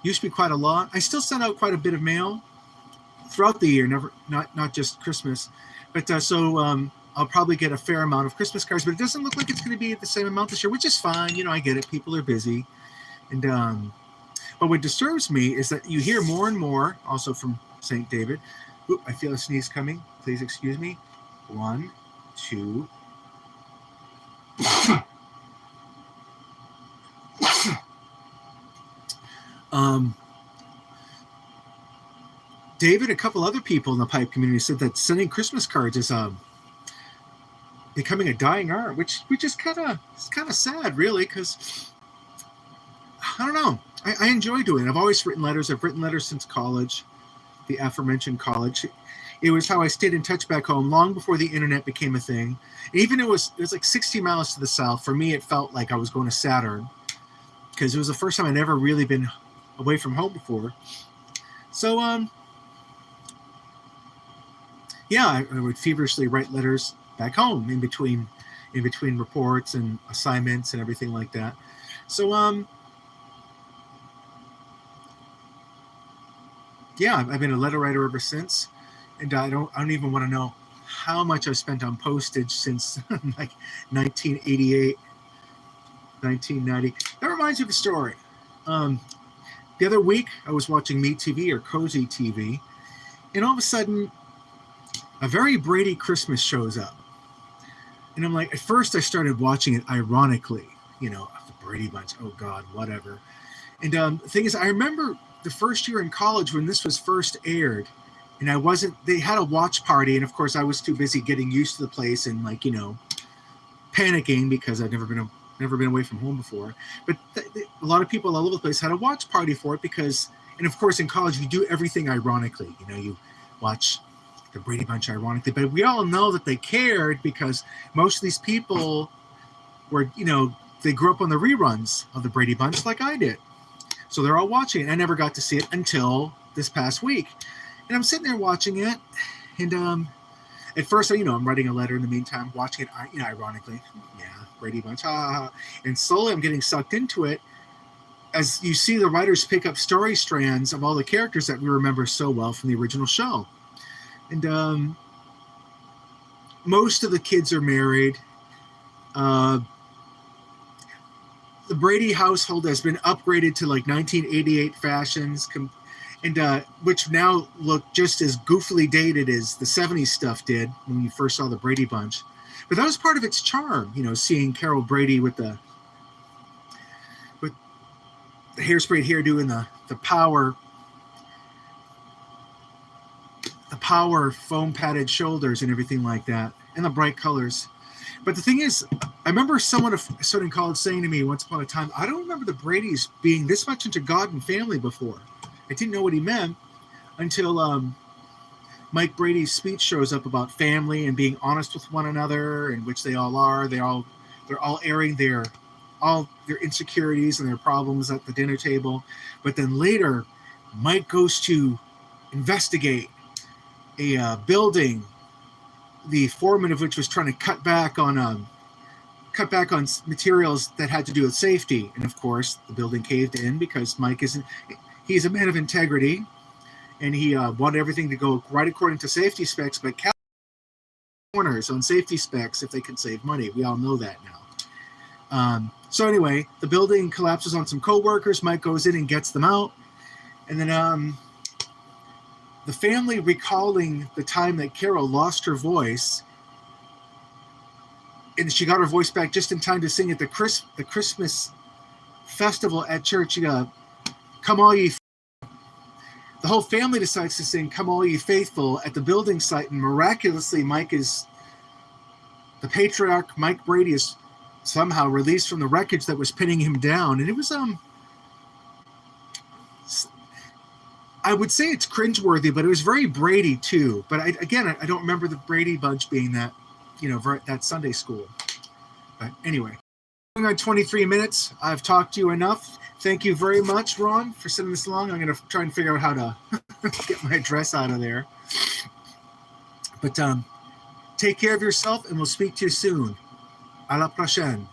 Used to be quite a lot. I still send out quite a bit of mail throughout the year, not just Christmas. But I'll probably get a fair amount of Christmas cards, but it doesn't look like it's going to be the same amount this year, which is fine. I get it. People are busy. And but what disturbs me is that you hear more and more, also from St. David. Ooh, I feel a sneeze coming. Please excuse me. 1, 2. David, a couple other people in the pipe community said that sending Christmas cards is becoming a dying art, which is kind of sad, really, because I don't know. I enjoy doing it. I've always written letters. I've written letters since college, the aforementioned college. It was how I stayed in touch back home long before the internet became a thing. And even it was like 60 miles to the south. For me, it felt like I was going to Saturn because it was the first time I'd ever really been away from home before. So, yeah, I would feverishly write letters back home in between reports and assignments and everything like that. So, yeah, I've been a letter writer ever since, and I don't even want to know how much I've spent on postage since like 1988, 1990. That reminds me of a story. The other week, I was watching Meet TV or Cozy TV, and all of a sudden, a very Brady Christmas shows up. And I'm like, at first I started watching it ironically, the Brady Bunch, oh God, whatever. And the thing is, I remember the first year in college when this was first aired, and they had a watch party, and of course I was too busy getting used to the place and panicking because I'd never been away from home before. But a lot of people all over the place had a watch party for it because, and of course in college you do everything ironically. You watch the Brady Bunch ironically, but we all know that they cared because most of these people were, they grew up on the reruns of the Brady Bunch like I did. So they're all watching it. I never got to see it until this past week. And I'm sitting there watching it, and at first, I'm writing a letter in the meantime, watching it, ironically. Yeah, Brady Bunch, and slowly I'm getting sucked into it as you see the writers pick up story strands of all the characters that we remember so well from the original show. And most of the kids are married. The Brady household has been upgraded to like 1988 fashions, and which now look just as goofily dated as the 70s stuff did when you first saw the Brady Bunch. But that was part of its charm, seeing Carol Brady with the hairsprayed hairdo and the power foam padded shoulders and everything like that, and the bright colors. But the thing is, I remember someone in college saying to me once upon a time, I don't remember the Bradys being this much into God and family before. I didn't know what he meant until Mike Brady's speech shows up about family and being honest with one another, and which they all are. They're all airing all their insecurities and their problems at the dinner table. But then later, Mike goes to investigate a building, the foreman of which was trying to cut back on materials that had to do with safety. And of course, the building caved in because he's a man of integrity, and he wanted everything to go right according to safety specs, but cut corners on safety specs if they could save money. We all know that now. So anyway, the building collapses on some co-workers. Mike goes in and gets them out. And then the family recalling the time that Carol lost her voice, and she got her voice back just in time to sing at the Christmas festival at church. Come all ye. The whole family decides to sing "Come All Ye Faithful" at the building site, and miraculously, the patriarch Mike Brady is somehow released from the wreckage that was pinning him down. And it was I would say it's cringeworthy, but it was very Brady too. But I don't remember the Brady Bunch being that, that Sunday school. But anyway, going on 23 minutes. I've talked to you enough. Thank you very much, Ron, for sending this along. I'm going to try and figure out how to get my address out of there. But take care of yourself, and we'll speak to you soon. À la prochaine.